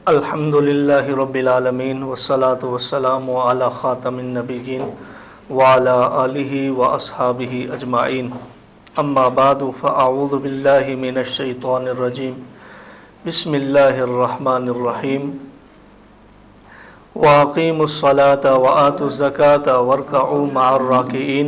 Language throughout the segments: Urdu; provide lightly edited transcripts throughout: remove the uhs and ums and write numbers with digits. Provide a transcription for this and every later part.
الحمدللہ رب العالمین والصلاة والسلام علی خاتم النبیین وعلی آلہ واصحابہ اجمعین اما بعد فاعوذ باللہ من الشیطان الرجیم بسم اللہ الرحمن الرحیم وَأَقِيمُوا الصَّلَاةَ وَآتُوا الزَّكَاةَ وَارْكَعُوا مَعَ الرَّاكِعِينَ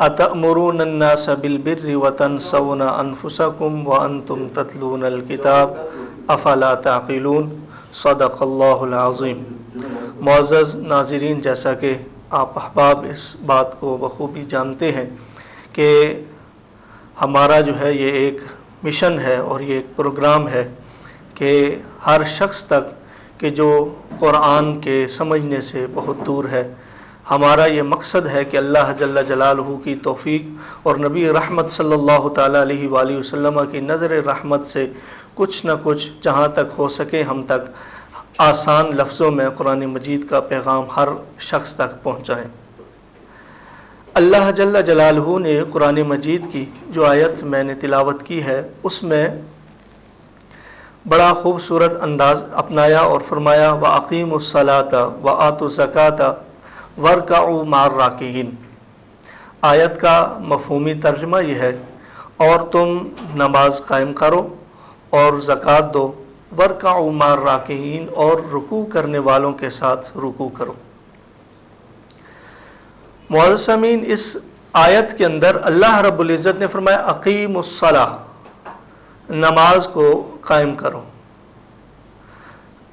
أَتَأْمُرُونَ النَّاسَ بِالْبِرِّ وَتَنْسَوْنَ أَنفُسَكُمْ وَأَنْتُمْ تَتْلُونَ الْكِتَابَ أَفَلَا تَعْقِلُونَ صدق اللہ العظیم۔ معزز ناظرین، جیسا کہ آپ احباب اس بات کو بخوبی جانتے ہیں کہ ہمارا جو ہے یہ ایک مشن ہے اور یہ ایک پروگرام ہے کہ ہر شخص تک کہ جو قرآن کے سمجھنے سے بہت دور ہے، ہمارا یہ مقصد ہے کہ اللہ جل جلالہ کی توفیق اور نبی رحمت صلی اللہ تعالیٰ علیہ وآلہ وسلم کی نظر رحمت سے کچھ نہ کچھ جہاں تک ہو سکے ہم تک آسان لفظوں میں قرآن مجید کا پیغام ہر شخص تک پہنچائیں۔ اللہ جل جلالہ نے قرآن مجید کی جو آیت میں نے تلاوت کی ہے اس میں بڑا خوبصورت انداز اپنایا اور فرمایا وَأَقِيمُوا الصَّلَاةَ وَآتُوا الزَّكَاةَ وَارْكَعُوا مَعَ الرَّاكِعِينَ۔ آیت کا مفہومی ترجمہ یہ ہے، اور تم نماز قائم کرو اور زکوٰۃ دو، وَارْكَعُوا مَعَ الرَّاكِعِينَ، اور رکوع کرنے والوں کے ساتھ رکوع کرو۔ معزز سامعین، اس آیت کے اندر اللہ رب العزت نے فرمایا اقیموا الصلاۃ، نماز کو قائم کرو۔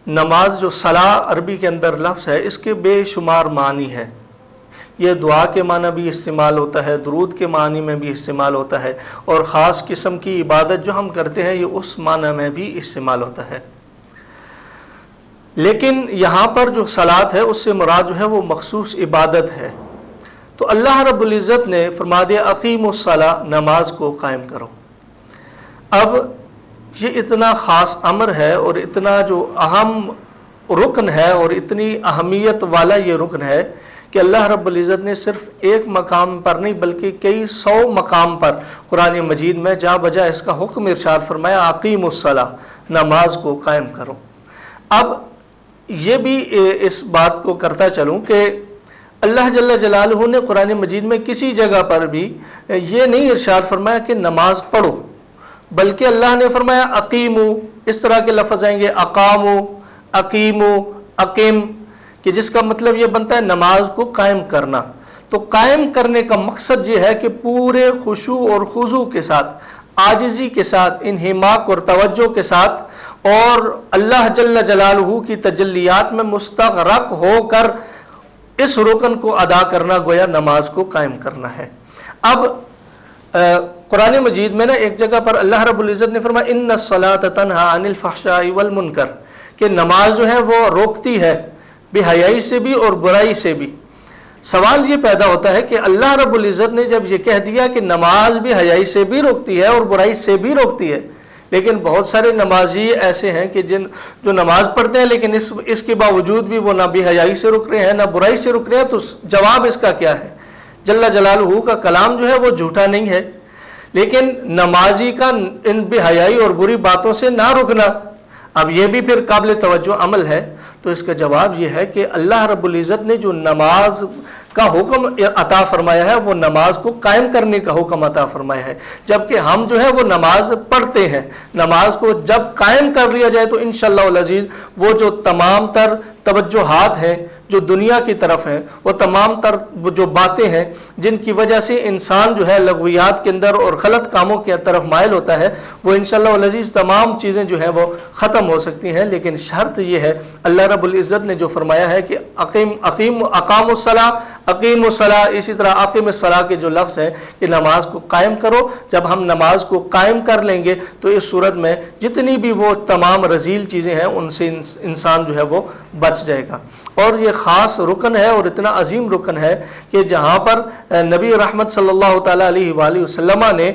نماز جو صلاح عربی کے اندر لفظ ہے، اس کے بے شمار معنی ہے۔ یہ دعا کے معنی بھی استعمال ہوتا ہے، درود کے معنی میں بھی استعمال ہوتا ہے، اور خاص قسم کی عبادت جو ہم کرتے ہیں یہ اس معنی میں بھی استعمال ہوتا ہے۔ لیکن یہاں پر جو صلاۃ ہے اس سے مراد جو ہے وہ مخصوص عبادت ہے۔ تو اللہ رب العزت نے فرما دیا اقیموا الصلاۃ، نماز کو قائم کرو۔ اب یہ اتنا خاص امر ہے اور اتنا جو اہم رکن ہے اور اتنی اہمیت والا یہ رکن ہے کہ اللہ رب العزت نے صرف ایک مقام پر نہیں بلکہ کئی 100 مقام پر قرآن مجید میں جا بجا اس کا حکم ارشاد فرمایا اقیموا الصلاۃ، نماز کو قائم کرو۔ اب یہ بھی اس بات کو کرتا چلوں کہ اللہ جل جلالہ نے قرآن مجید میں کسی جگہ پر بھی یہ نہیں ارشاد فرمایا کہ نماز پڑھو، بلکہ اللہ نے فرمایا اقیمو، اس طرح کے لفظ آئیں گے اقامو، اقیمو، اقیم، کہ جس کا مطلب یہ بنتا ہے نماز کو قائم کرنا۔ تو قائم کرنے کا مقصد یہ ہے کہ پورے خشوع اور خضوع کے ساتھ، عاجزی کے ساتھ، انہماک اور توجہ کے ساتھ اور اللہ جل جلالہ کی تجلیات میں مستغرق ہو کر اس رکن کو ادا کرنا گویا نماز کو قائم کرنا ہے۔ اب قرآن مجید میں ایک جگہ پر اللہ رب العزت نے فرمایا ان الصلاۃ تنہی عن الفحشاء والمنکر، کہ نماز جو ہے وہ روکتی ہے بے حیائی سے بھی اور برائی سے بھی۔ سوال یہ پیدا ہوتا ہے کہ اللہ رب العزت نے جب یہ کہہ دیا کہ نماز بھی حیائی سے بھی روکتی ہے اور برائی سے بھی روکتی ہے، لیکن بہت سارے نمازی ایسے ہیں کہ جو نماز پڑھتے ہیں لیکن اس کے باوجود بھی وہ نہ بے حیائی سے رک رہے ہیں نہ برائی سے رک رہے ہیں۔ تو جواب اس کا کیا ہے؟ جل جلالہ کا کلام جو ہے وہ جھوٹا نہیں ہے، لیکن نمازی کا ان بے حیائی اور بری باتوں سے نہ رکنا اب یہ بھی پھر قابل توجہ عمل ہے۔ تو اس کا جواب یہ ہے کہ اللہ رب العزت نے جو نماز کا حکم عطا فرمایا ہے وہ نماز کو قائم کرنے کا حکم عطا فرمایا ہے، جبکہ ہم جو ہے وہ نماز پڑھتے ہیں۔ نماز کو جب قائم کر لیا جائے تو انشاءاللہ العزیز وہ جو تمام تر توجہات ہیں جو دنیا کی طرف ہیں، وہ تمام تر جو باتیں ہیں جن کی وجہ سے انسان جو ہے لغویات کے اندر اور غلط کاموں کی طرف مائل ہوتا ہے، وہ انشاءاللہ العزیز تمام چیزیں جو ہیں وہ ختم ہو سکتی ہیں۔ لیکن شرط یہ ہے، اللہ رب العزت نے جو فرمایا ہے کہ اقاموا الصلاۃ، اسی طرح اقیم الصلاۃ کے جو لفظ ہیں کہ نماز کو قائم کرو۔ جب ہم نماز کو قائم کر لیں گے تو اس صورت میں جتنی بھی وہ تمام رذیل چیزیں ہیں ان سے انسان جو ہے وہ بچ جائے گا۔ اور یہ خاص رکن ہے اور اتنا عظیم رکن ہے کہ جہاں پر نبی رحمت صلی اللہ تعالیٰ علیہ وآلہ وسلم نے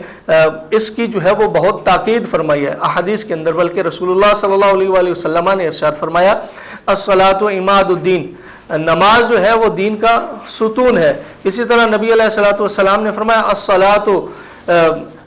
اس کی جو ہے وہ بہت تاکید فرمائی ہے احادیث کے اندر، بلکہ رسول اللہ صلی اللہ علیہ وآلہ وسلم نے ارشاد فرمایا الصلاۃ عماد الدین، نماز جو ہے وہ دین کا ستون ہے۔ اسی طرح نبی علیہ الصلوۃ والسلام نے فرمایا الصلاۃ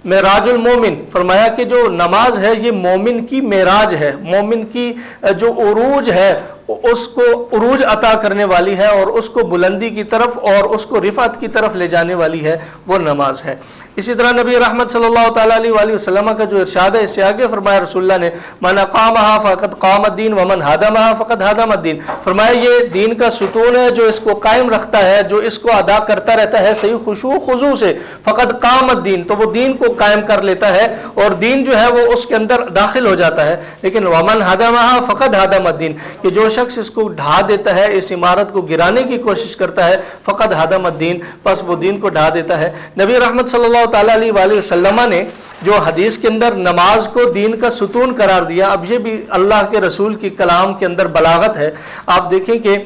معراج المومن، فرمایا کہ جو نماز ہے یہ مومن کی معراج ہے، مومن کی جو عروج ہے اس کو عروج عطا کرنے والی ہے اور اس کو بلندی کی طرف اور اس کو رفعت کی طرف لے جانے والی ہے، وہ نماز ہے۔ اسی طرح نبی رحمت صلی اللہ تعالیٰ علیہ وآلہ وسلم کا جو ارشاد ہے، اس سے آگے فرمایا رسول اللہ نے من اقامها فقد قام الدین ومن هدمها فقد هدم الدین، فرمایا یہ دین کا ستون ہے، جو اس کو قائم رکھتا ہے، جو اس کو ادا کرتا رہتا ہے صحیح خشوع خضوع سے، فقد قام الدین، تو وہ دین کو قائم کر لیتا ہے اور دین جو ہے وہ اس کے اندر داخل ہو جاتا ہے۔ لیکن ومن هدمها فقد هدم الدین، کہ جو شخص اس کو ڈھا دیتا ہے، اس عمارت کو گرانے کی کوشش کرتا ہے، فقد ہدم الدین، پس وہ دین کو ڈھا دیتا ہے۔ نبی رحمت صلی اللہ تعالیٰ علیہ وآلہ وسلم نے جو حدیث کے اندر نماز کو دین کا ستون قرار دیا، اب یہ بھی اللہ کے رسول کی کلام کے اندر بلاغت ہے۔ آپ دیکھیں کہ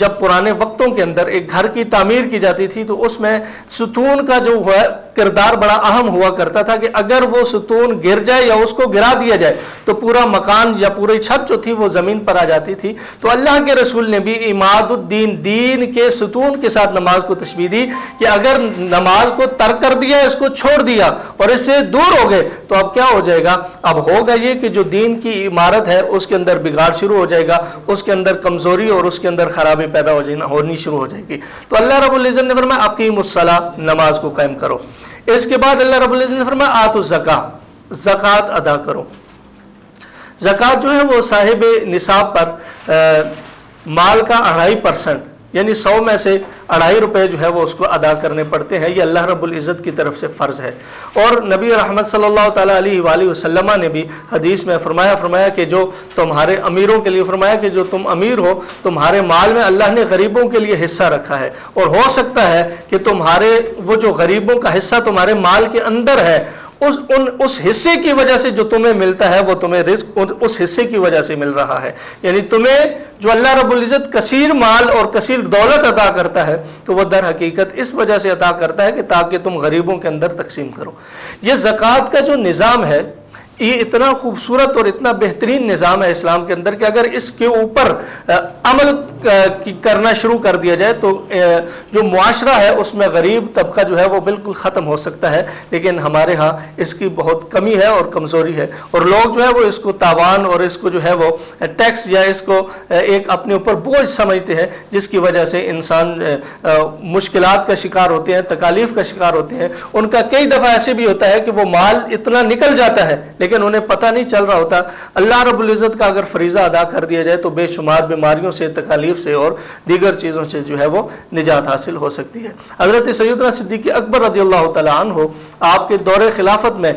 جب پرانے وقتوں کے اندر ایک گھر کی تعمیر کی جاتی تھی تو اس میں ستون کا جو ہے کردار بڑا اہم ہوا کرتا تھا، کہ اگر وہ ستون گر جائے یا اس کو گرا دیا جائے تو پورا مکان یا پوری چھت جو تھی وہ زمین پر آ جاتی تھی۔ تو اللہ کے رسول نے بھی عماد الدین، دین کے ستون کے ساتھ نماز کو تشبیہ دی کہ اگر نماز کو ترک کر دیا، اس کو چھوڑ دیا اور اس سے دور ہو گئے تو اب کیا ہو جائے گا؟ اب ہوگا یہ کہ جو دین کی عمارت ہے اس کے اندر بگاڑ شروع ہو جائے گا، اس کے اندر کمزوری اور اس کے اندر خرابی پیدا ہونی شروع ہو جائے گی۔ تو اللہ رب العزت نے فرمایا اقیم الصلاۃ، نماز کو قائم کرو۔ اس کے بعد اللہ رب العزت نے فرمایا آتوا الزکاۃ، زکوٰۃ ادا کرو۔ زکوٰۃ جو ہے وہ صاحب نصاب پر مال کا 2.5%، یعنی 100 میں سے 2.5 روپے جو ہے وہ اس کو ادا کرنے پڑتے ہیں، یہ اللہ رب العزت کی طرف سے فرض ہے۔ اور نبی رحمت صلی اللہ تعالیٰ علیہ وآلہ وسلم نے بھی حدیث میں فرمایا کہ جو تمہارے امیروں کے لیے، فرمایا کہ جو تم امیر ہو، تمہارے مال میں اللہ نے غریبوں کے لیے حصہ رکھا ہے، اور ہو سکتا ہے کہ تمہارے وہ جو غریبوں کا حصہ تمہارے مال کے اندر ہے، اس حصے کی وجہ سے جو تمہیں ملتا ہے وہ تمہیں رزق اس حصے کی وجہ سے مل رہا ہے، یعنی تمہیں جو اللہ رب العزت کثیر مال اور کثیر دولت عطا کرتا ہے تو وہ در حقیقت اس وجہ سے عطا کرتا ہے کہ تاکہ تم غریبوں کے اندر تقسیم کرو۔ یہ زکوٰۃ کا جو نظام ہے یہ اتنا خوبصورت اور اتنا بہترین نظام ہے اسلام کے اندر کہ اگر اس کے اوپر عمل کرنا شروع کر دیا جائے تو جو معاشرہ ہے اس میں غریب طبقہ جو ہے وہ بالکل ختم ہو سکتا ہے، لیکن ہمارے ہاں اس کی بہت کمی ہے اور کمزوری ہے، اور لوگ جو ہے وہ اس کو تاوان اور اس کو جو ہے وہ ٹیکس یا اس کو ایک اپنے اوپر بوجھ سمجھتے ہیں، جس کی وجہ سے انسان مشکلات کا شکار ہوتے ہیں، تکالیف کا شکار ہوتے ہیں۔ ان کا کئی دفعہ ایسے بھی ہوتا ہے کہ وہ مال اتنا نکل جاتا ہے لیکن انہیں پتہ نہیں چل رہا ہوتا۔ اللہ رب العزت کا اگر فریضہ ادا کر دیا جائے تو بے شمار بیماریوں سے، تکالیف سے اور دیگر چیزوں سے جو ہے وہ نجات حاصل ہو سکتی ہے۔ حضرت سیدنا صدیق اکبر رضی اللہ تعالیٰ عنہ، آپ کے دور خلافت میں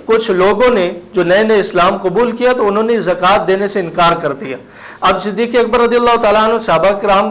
کچھ لوگوں نے جو نئے نئے اسلام قبول کیا تو انہوں نے زکوٰۃ دینے سے انکار کر دیا۔ اب صدیق اکبر رضی اللہ تعالیٰ عنہ صحابہ کرام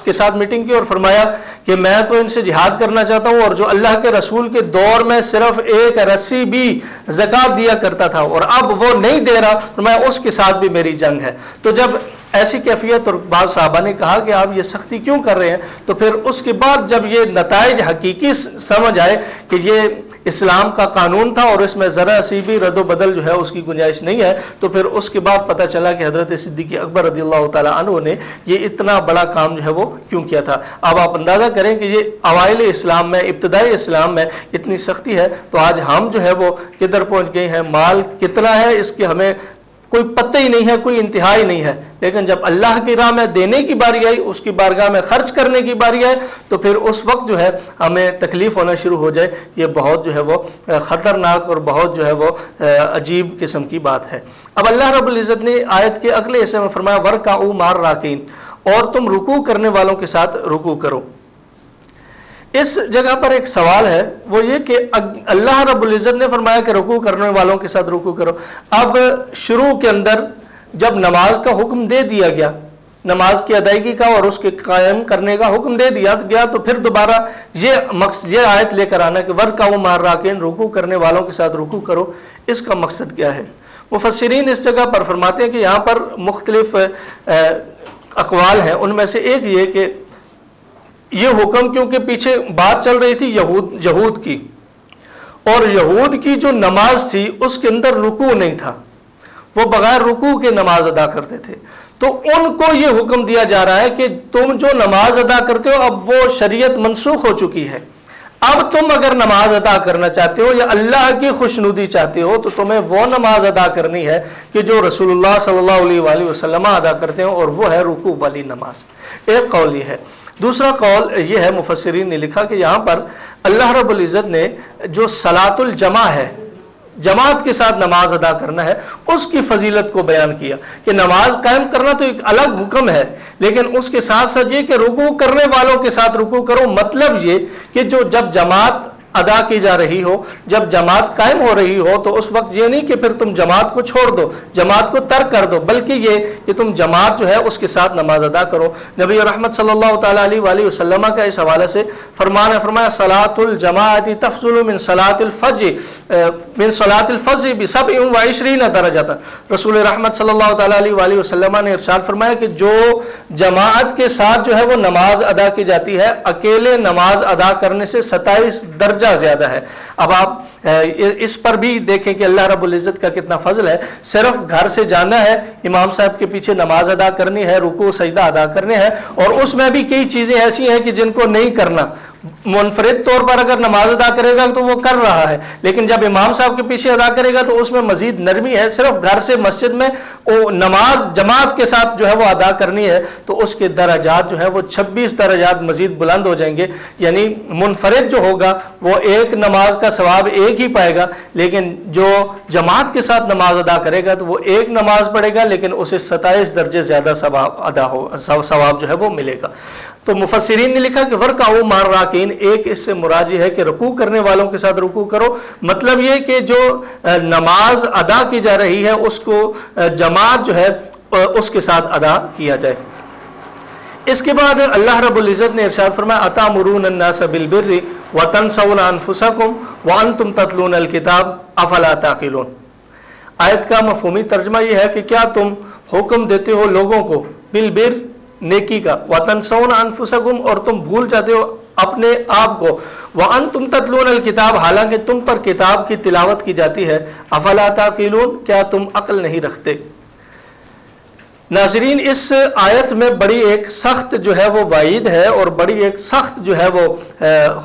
کے ساتھ میٹنگ کی اور فرمایا کہ میں تو ان سے جہاد کرنا چاہتا ہوں، اور جو اللہ کے رسول کے دور میں صرف ایک رسی بھی زکوٰۃ دیا کرتا تھا اور اب وہ نہیں دے رہا، فرمایا اس کے ساتھ بھی میری جنگ ہے۔ تو جب ایسی کیفیت، اور بعض صحابہ نے کہا کہ آپ یہ سختی کیوں کر رہے ہیں، تو پھر اس کے بعد جب یہ نتائج حقیقی سمجھ آئے کہ یہ اسلام کا قانون تھا اور اس میں ذرا سی بھی رد و بدل جو ہے اس کی گنجائش نہیں ہے، تو پھر اس کے بعد پتہ چلا کہ حضرت صدیق اکبر رضی اللہ تعالیٰ عنہ نے یہ اتنا بڑا کام جو ہے وہ کیوں کیا تھا۔ اب آپ اندازہ کریں کہ یہ اوائل اسلام میں، ابتدائی اسلام میں اتنی سختی ہے، تو آج ہم جو ہے وہ کدھر پہنچ گئے ہیں، مال کتنا ہے اس کی ہمیں کوئی پتہ ہی نہیں ہے، کوئی انتہا ہی نہیں ہے، لیکن جب اللہ کی راہ میں دینے کی باری آئی، اس کی بارگاہ میں خرچ کرنے کی باری آئی، تو پھر اس وقت جو ہے ہمیں تکلیف ہونا شروع ہو جائے۔ یہ بہت جو ہے وہ خطرناک اور بہت جو ہے وہ عجیب قسم کی بات ہے۔ اب اللہ رب العزت نے آیت کے اگلے حصے میں فرمایا وَرْكَعُوا مَعَ الرَّاكِعِينَ، اور تم رکوع کرنے والوں کے ساتھ رکوع کرو۔ اس جگہ پر ایک سوال ہے، وہ یہ کہ اللہ رب العزت نے فرمایا کہ رکوع کرنے والوں کے ساتھ رکوع کرو، اب شروع کے اندر جب نماز کا حکم دے دیا گیا، نماز کی ادائیگی کا اور اس کے قائم کرنے کا حکم دے دیا گیا، تو پھر دوبارہ یہ آیت لے کر آنا کہ وَرْكَعُوا مَعَ الرَّاكِعِينَ، رکوع کرنے والوں کے ساتھ رکوع کرو، اس کا مقصد کیا ہے؟ مفسرین اس جگہ پر فرماتے ہیں کہ یہاں پر مختلف اقوال ہیں، ان میں سے ایک یہ کہ یہ حکم کیونکہ پیچھے بات چل رہی تھی یہود کی، اور یہود کی جو نماز تھی اس کے اندر رکوع نہیں تھا، وہ بغیر رکوع کے نماز ادا کرتے تھے، تو ان کو یہ حکم دیا جا رہا ہے کہ تم جو نماز ادا کرتے ہو اب وہ شریعت منسوخ ہو چکی ہے، اب تم اگر نماز ادا کرنا چاہتے ہو یا اللہ کی خوشنودی چاہتے ہو تو تمہیں وہ نماز ادا کرنی ہے کہ جو رسول اللہ صلی اللہ علیہ وآلہ وسلم ادا کرتے ہیں، اور وہ ہے رکوع والی نماز۔ ایک قول یہ ہے۔ دوسرا قول یہ ہے، مفسرین نے لکھا کہ یہاں پر اللہ رب العزت نے جو صلاۃ الجمع ہے، جماعت کے ساتھ نماز ادا کرنا ہے، اس کی فضیلت کو بیان کیا کہ نماز قائم کرنا تو ایک الگ حکم ہے، لیکن اس کے ساتھ ساتھ یہ کہ رکوع کرنے والوں کے ساتھ رکوع کرو۔ مطلب یہ کہ جب جماعت ادا کی جا رہی ہو، جب جماعت قائم ہو رہی ہو، تو اس وقت یہ نہیں کہ پھر تم جماعت کو چھوڑ دو، جماعت کو ترک کر دو، بلکہ یہ کہ تم جماعت جو ہے اس کے ساتھ نماز ادا کرو۔ نبی رحمت صلی اللہ تعالیٰ علیہ وآلہ وسلم کا اس حوالے سے فرمایا صلاۃ الجماعت تفضل من صلاۃ الفجر ب27 درجۃ۔ رسول رحمت صلی اللہ تعالیٰ علیہ وآلہ وسلم نے ارشاد فرمایا کہ جو جماعت کے ساتھ جو ہے وہ نماز ادا کی جاتی ہے، اکیلے نماز ادا کرنے سے 27 درجہ زیادہ ہے۔ اب آپ اس پر بھی دیکھیں کہ اللہ رب العزت کا کتنا فضل ہے۔ صرف گھر سے جانا ہے، امام صاحب کے پیچھے نماز ادا کرنی ہے، رکوع سجدہ ادا کرنے ہیں، اور اس میں بھی کئی چیزیں ایسی ہیں کہ جن کو نہیں کرنا۔ منفرد طور پر اگر نماز ادا کرے گا تو وہ کر رہا ہے، لیکن جب امام صاحب کے پیچھے ادا کرے گا تو اس میں مزید نرمی ہے۔ صرف گھر سے مسجد میں نماز جماعت کے ساتھ جو ہے وہ ادا کرنی ہے تو اس کے درجات جو ہے وہ 26 درجات مزید بلند ہو جائیں گے۔ یعنی منفرد جو ہوگا وہ ایک نماز کا ثواب ایک ہی پائے گا، لیکن جو جماعت کے ساتھ نماز ادا کرے گا تو وہ ایک نماز پڑھے گا لیکن اسے 27 درجے زیادہ ثواب جو ہے وہ ملے گا۔ تو مفسرین نے لکھا کہ ورکعوا مع الراکعین، ایک اس سے مراد ہے کہ رکوع کرنے والوں کے ساتھ رکوع کرو۔ مطلب یہ کہ جو نماز ادا کی جا رہی ہے اس کو جماعت جو ہے اس کے ساتھ ادا کیا جائے۔ اس کے بعد اللہ رب العزت نے ارشاد فرمایا اتامرون الناس بالبر وتنسون انفسکم وانتم تتلون الکتاب افلا تعقلون۔ آیت کا مفہومی ترجمہ یہ ہے کہ کیا تم حکم دیتے ہو لوگوں کو بالبر، نیکی کا، وتنسون انفسکم، اور تم بھول جاتے ہو اپنے آپ کو، وانتم تتلون الکتاب، حالانکہ تم پر کتاب کی تلاوت کی جاتی ہے، افلا تعقلون، کیا تم عقل نہیں رکھتے۔ ناظرین، اس آیت میں بڑی ایک سخت جو ہے وہ وعید ہے اور بڑی ایک سخت جو ہے وہ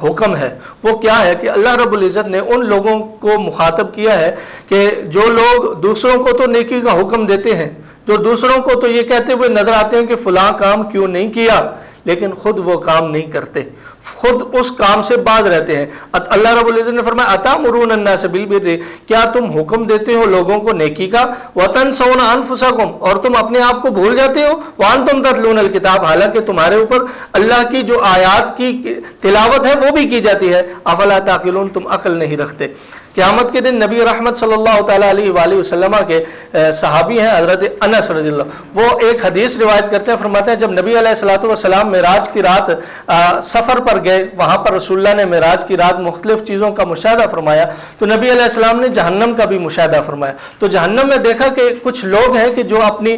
حکم ہے۔ وہ کیا ہے کہ اللہ رب العزت نے ان لوگوں کو مخاطب کیا ہے کہ جو لوگ دوسروں کو تو نیکی کا حکم دیتے ہیں، جو دوسروں کو تو یہ کہتے ہوئے نظر آتے ہیں کہ فلاں کام کیوں نہیں کیا، لیکن خود وہ کام نہیں کرتے، خود اس کام سے باز رہتے ہیں۔ اللہ رب العزت نے فرمایا اتامرون الناس بالبر، کیا تم حکم دیتے ہو لوگوں کو نیکی کا، وتنسون انفسکم، اور تم اپنے آپ کو بھول جاتے ہو، وانتم تتلون الکتاب، حالانکہ تمہارے اوپر اللہ کی جو آیات کی تلاوت ہے وہ بھی کی جاتی ہے، افلا تعقلون، تم عقل نہیں رکھتے۔ قیامت کے دن نبی رحمت صلی اللہ تعالیٰ علیہ وآلہ وسلم کے صحابی ہیں حضرت انس رضی اللہ، وہ ایک حدیث روایت کرتے ہیں، فرماتے ہیں جب نبی علیہ الصلوۃ والسلام معراج کی رات سفر پر گئے، وہاں پر رسول اللہ نے معراج کی رات مختلف چیزوں کا مشاہدہ فرمایا، تو نبی علیہ السلام نے جہنم کا بھی مشاہدہ فرمایا۔ تو جہنم میں دیکھا کہ کچھ لوگ ہیں کہ جو اپنی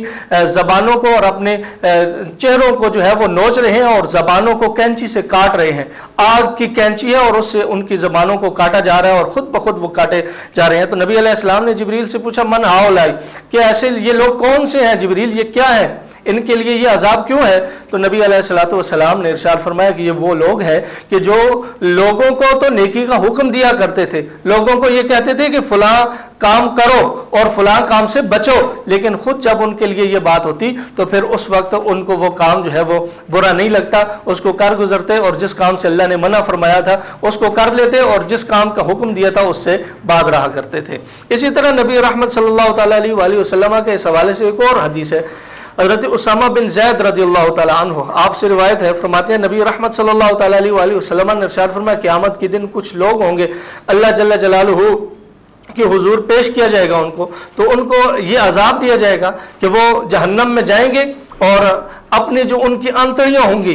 زبانوں کو اور اپنے چہروں کو جو ہے وہ نوچ رہے ہیں اور زبانوں کو کینچی سے کاٹ رہے ہیں، آگ کی کینچی ہے اور اس سے ان کی زبانوں کو کاٹا جا رہا ہے اور خود بخود وہ کاٹے جا رہے ہیں۔ تو نبی علیہ السلام نے جبریل سے پوچھا من ہؤلاء، کہ ایسے یہ لوگ کون سے ہیں جبریل، یہ کیا ہے، ان کے لیے یہ عذاب کیوں ہے؟ تو نبی علیہ الصلوۃ والسلام نے ارشاد فرمایا کہ یہ وہ لوگ ہیں کہ جو لوگوں کو تو نیکی کا حکم دیا کرتے تھے، لوگوں کو یہ کہتے تھے کہ فلاں کام کرو اور فلاں کام سے بچو، لیکن خود جب ان کے لیے یہ بات ہوتی تو پھر اس وقت ان کو وہ کام جو ہے وہ برا نہیں لگتا، اس کو کر گزرتے اور جس کام سے اللہ نے منع فرمایا تھا اس کو کر لیتے اور جس کام کا حکم دیا تھا اس سے باز رہا کرتے تھے۔ اسی طرح نبی رحمت صلی اللہ تعالیٰ علیہ وآلہ وسلم کے اس حوالے سے ایک اور حدیث ہے، حضرت اسامہ بن زید رضی اللہ تعالیٰ عنہ، آپ سے روایت ہے، فرماتے ہیں نبی رحمت صلی اللہ تعالیٰ علیہ وآلہ وسلم نے ارشاد فرمایا قیامت کے دن کچھ لوگ ہوں گے اللہ جل جلالہ کہ حضور پیش کیا جائے گا ان کو، تو ان کو یہ عذاب دیا جائے گا کہ وہ جہنم میں جائیں گے اور اپنے جو ان کی انتڑیاں ہوں گی،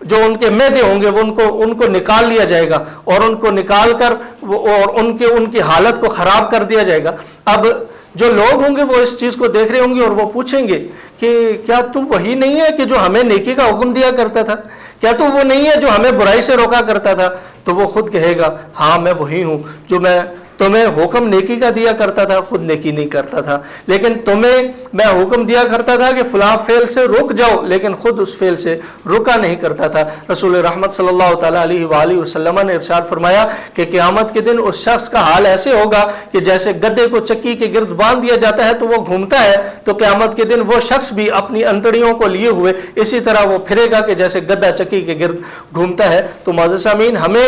جو ان کے معدے ہوں گے، وہ ان کو نکال لیا جائے گا اور ان کو نکال کر اور ان کی حالت کو خراب کر دیا جائے گا۔ اب جو لوگ ہوں گے وہ اس چیز کو دیکھ رہے ہوں گے اور وہ پوچھیں گے کہ کیا تم وہی نہیں ہے کہ جو ہمیں نیکی کا حکم دیا کرتا تھا، کیا تو وہ نہیں ہے جو ہمیں برائی سے روکا کرتا تھا؟ تو وہ خود کہے گا ہاں میں وہی ہوں جو میں تمہیں حکم نیکی کا دیا کرتا تھا، خود نیکی نہیں کرتا تھا، لیکن تمہیں میں حکم دیا کرتا تھا کہ فلاں فعل سے رک جاؤ، لیکن خود اس فعل سے رکا نہیں کرتا تھا۔ رسول رحمت صلی اللہ تعالیٰ علیہ وآلہ وسلم نے ارشاد فرمایا کہ قیامت کے دن اس شخص کا حال ایسے ہوگا کہ جیسے گدے کو چکی کے گرد باندھ دیا جاتا ہے تو وہ گھومتا ہے، تو قیامت کے دن وہ شخص بھی اپنی انتڑیوں کو لیے ہوئے اسی طرح وہ پھرے گا کہ جیسے گدہ چکی کے گرد گھومتا ہے۔ تو معزز سامعین، ہمیں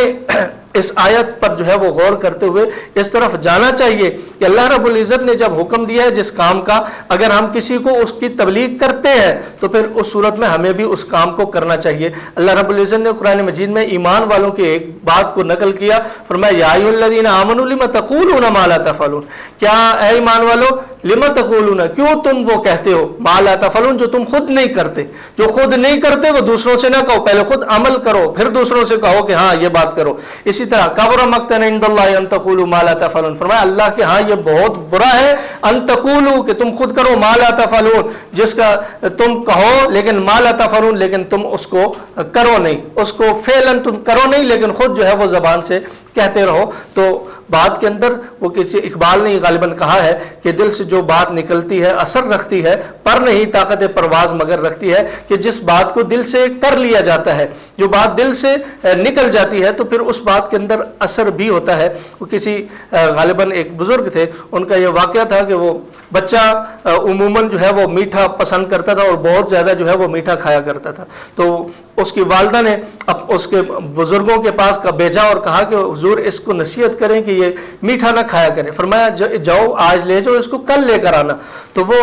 اس آیت پر جو ہے وہ غور کرتے ہوئے اس طرف جانا چاہیے کہ اللہ رب العزت نے جب حکم دیا ہے جس کام کا، اگر ہم کسی کو اس کی تبلیغ کرتے ہیں تو پھر اس صورت میں ہمیں بھی اس کام کو کرنا چاہیے۔ اللہ رب العزت نے قرآن مجید میں ایمان والوں کی ایک بات کو نقل کیا، فرمایا یا ایھا الذین آمنوا لم تقولون ما لا تفعلون، کیا اے ایمان والو لم تقولون، کیوں تم وہ کہتے ہو، ما لا تفعلون، جو تم خود نہیں کرتے۔ جو خود نہیں کرتے وہ دوسروں سے نہ کہو، پہلے خود عمل کرو پھر دوسروں سے کہو کہ ہاں یہ بات کرو۔ اسی طرح کبر مقتا عند اللہ ان تقولوا ما لا تفعلون، فرمایا اللہ کے ہاں یہ بہت برا ہے ان تقولوا، کہ تم خود کرو، ما لا تفعلون، جس کا تم کہو لیکن ما لا تفعلون، لیکن تم اس کو کرو نہیں، اس کو فعلاً تم کرو نہیں لیکن خود جو ہے وہ زبان سے کہتے رہو۔ تو بات کے اندر وہ کسی اقبال نے غالباً کہا ہے کہ دل سے جو بات نکلتی ہے اثر رکھتی ہے، پر نہیں طاقت پرواز مگر رکھتی ہے، کہ جس بات کو دل سے کر لیا جاتا ہے، جو بات دل سے نکل جاتی ہے تو پھر اس بات کے اندر اثر بھی ہوتا ہے۔ وہ کسی غالباً ایک بزرگ تھے، ان کا یہ واقعہ تھا کہ وہ بچہ عموماً جو ہے وہ میٹھا پسند کرتا تھا اور بہت زیادہ جو ہے وہ میٹھا کھایا کرتا تھا، تو اس کی والدہ نے اب اس کے بزرگوں کے پاس بھیجا اور کہا کہ حضور اس کو نصیحت کریں کہ یہ میٹھا نہ کھایا کرے۔ فرمایا جاؤ آج لے جاؤ، اس کو کل لے کر آنا۔ تو وہ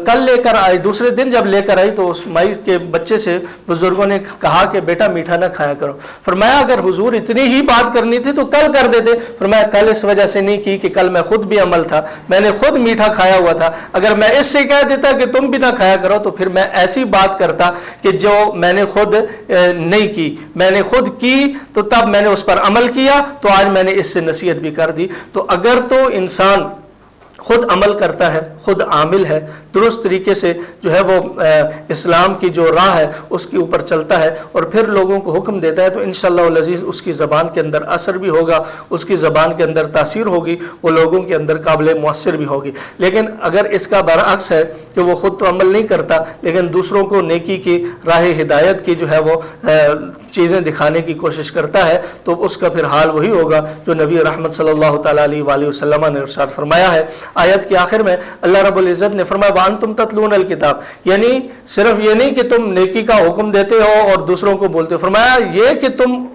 کل لے کر آئی، دوسرے دن جب لے کر آئی تو اس مائی کے بچے سے بزرگوں نے کہا کہ بیٹا میٹھا نہ کھایا کرو۔ فرمایا اگر حضور اتنی ہی بات کرنی تھی تو کل کر دیتے۔ فرمایا کل اس وجہ سے نہیں کی کہ کل میں خود بھی عمل تھا، میں نے خود میٹھا کھایا ہوا تھا، اگر میں اس سے کہہ دیتا کہ تم بھی نہ کھایا کرو تو پھر میں ایسی بات کرتا کہ جو میں نے خود نہیں کی، میں نے خود کی تو تب میں نے اس پر عمل کیا تو آج میں نے اس سے نصیحت بھی کر دی۔ تو اگر تو انسان خود عمل کرتا ہے، خود عامل ہے، درست طریقے سے جو ہے وہ اسلام کی جو راہ ہے اس کے اوپر چلتا ہے اور پھر لوگوں کو حکم دیتا ہے تو انشاءاللہ العزیز اس کی زبان کے اندر اثر بھی ہوگا، اس کی زبان کے اندر تاثیر ہوگی، وہ لوگوں کے اندر قابل مؤثر بھی ہوگی۔ لیکن اگر اس کا برعکس ہے کہ وہ خود تو عمل نہیں کرتا لیکن دوسروں کو نیکی کی راہ ہدایت کی جو ہے وہ چیزیں دکھانے کی کوشش کرتا ہے تو اس کا پھر حال وہی ہوگا جو نبی رحمت صلی اللہ تعالیٰ علیہ وآلہ وسلم نے ارشاد فرمایا ہے۔ آیت کے آخر میں اللہ رب العزت نے فرمایا وَأَنْتُمْ تَتْلُونَ الْكِتَابَ، یعنی صرف یہ نہیں کہ تم نیکی کا حکم دیتے ہو اور دوسروں کو بولتے ہو، فرمایا یہ کہ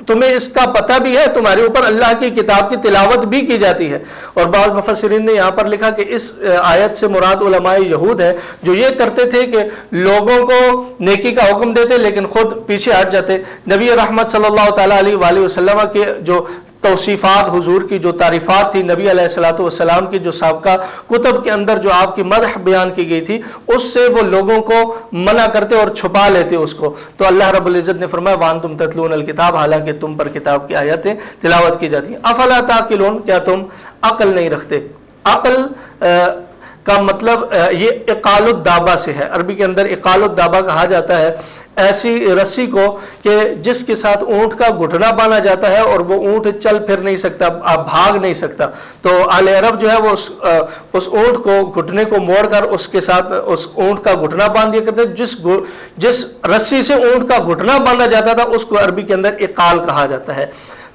تمہیں اس کا پتہ بھی ہے، تمہارے اوپر اللہ کی کتاب کی تلاوت بھی کی جاتی ہے۔ اور بعض مفسرین نے یہاں پر لکھا کہ اس آیت سے مراد علماء یہود ہے جو یہ کرتے تھے کہ لوگوں کو نیکی کا حکم دیتے لیکن خود پیچھے ہٹ جاتے۔ نبی رحمت صلی اللہ تعالیٰ علیہ وآلہ وسلم کے جو توصیفات، حضور کی جو تعریفات تھی، نبی علیہ الصلوۃ والسلام کی جو سابقہ کتب کے اندر جو آپ کی مدح بیان کی گئی تھی اس سے وہ لوگوں کو منع کرتے اور چھپا لیتے اس کو۔ تو اللہ رب العزت نے فرمایا وَأَنْتُمْ تَتْلُونَ الْكِتَابَ، حالانکہ تم پر کتاب کی آیتیں تلاوت کی جاتی ہیں۔ أَفَلَا تَعْقِلُونَ، کیا تم عقل نہیں رکھتے؟ عقل کا مطلب یہ اقال الدابہ سے ہے، عربی کے اندر اقال الدابہ کہا جاتا ہے ایسی رسی کو کہ جس کے ساتھ اونٹ کا گھٹنا باندھا جاتا ہے اور وہ اونٹ چل پھر نہیں سکتا، بھاگ نہیں سکتا۔ تو اہل عرب جو ہے وہ اس اونٹ کو گھٹنے کو موڑ کر اس کے ساتھ اس اونٹ کا گھٹنا باندھ دیا کرتے، جس رسی سے اونٹ کا گھٹنا باندھا جاتا تھا اس کو عربی کے اندر اقال کہا جاتا ہے۔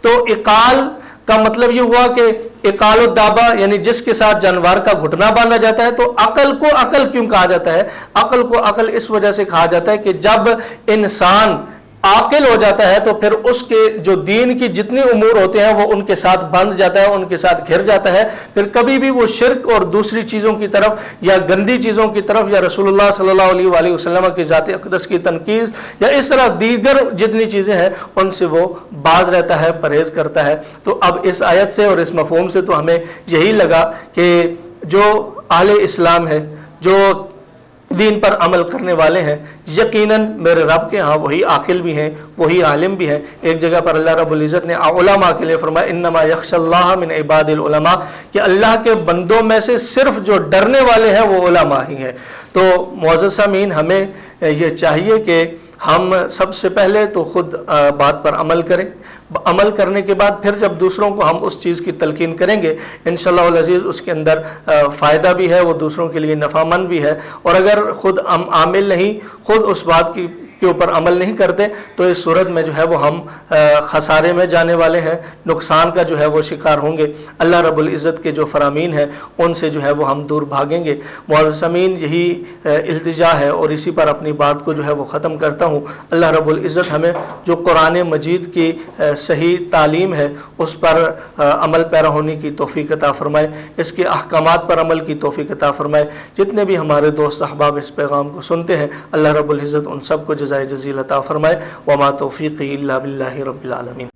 تو اقال کا مطلب یہ ہوا کہ اقال الدابہ یعنی جس کے ساتھ جانور کا گھٹنا باندھا جاتا ہے۔ تو عقل کو عقل کیوں کہا جاتا ہے؟ عقل کو عقل اس وجہ سے کہا جاتا ہے کہ جب انسان عاقل ہو جاتا ہے تو پھر اس کے جو دین کی جتنی امور ہوتے ہیں وہ ان کے ساتھ بندھ جاتا ہے، ان کے ساتھ گھر جاتا ہے، پھر کبھی بھی وہ شرک اور دوسری چیزوں کی طرف یا گندی چیزوں کی طرف یا رسول اللہ صلی اللہ علیہ وآلہ وسلم کی ذات اقدس کی تنقید یا اس طرح دیگر جتنی چیزیں ہیں ان سے وہ باز رہتا ہے، پرہیز کرتا ہے۔ تو اب اس آیت سے اور اس مفہوم سے تو ہمیں یہی لگا کہ جو اہل اسلام ہے، جو دین پر عمل کرنے والے ہیں، یقیناً میرے رب کے ہاں وہی عاقل بھی ہیں، وہی عالم بھی ہیں۔ ایک جگہ پر اللہ رب العزت نے علماء کے لیے فرمایا انما یخشى اللہ من عباد العلماء، کہ اللہ کے بندوں میں سے صرف جو ڈرنے والے ہیں وہ علماء ہی ہیں۔ تو معزز سامعین، ہمیں یہ چاہیے کہ ہم سب سے پہلے تو خود بات پر عمل کریں، عمل کرنے کے بعد پھر جب دوسروں کو ہم اس چیز کی تلقین کریں گے انشاءاللہ العزیز اس کے اندر فائدہ بھی ہے، وہ دوسروں کے لیے نفع مند بھی ہے، اور اگر خود ہم عامل نہیں، خود اس بات کے اوپر عمل نہیں کرتے تو اس صورت میں جو ہے وہ ہم خسارے میں جانے والے ہیں، نقصان کا جو ہے وہ شکار ہوں گے۔ اللہ رب العزت کے جو فرامین ہیں ان سے جو ہے وہ ہم دور بھاگیں گے۔ معزز سامعین، یہی التجا ہے اور اسی پر اپنی بات کو جو ہے وہ ختم کرتا ہوں۔ اللہ رب العزت ہمیں جو قرآن مجید کی صحیح تعلیم ہے اس پر عمل پیرا ہونے کی توفیق عطا فرمائے، اس کے احکامات پر عمل کی توفیق عطا فرمائے۔ جتنے بھی ہمارے دوست احباب اس پیغام کو سنتے ہیں اللہ رب العزت ان سب کو جزائے جزیل عطا فرمائے۔ وما توفیقی الا باللہ رب العالمین۔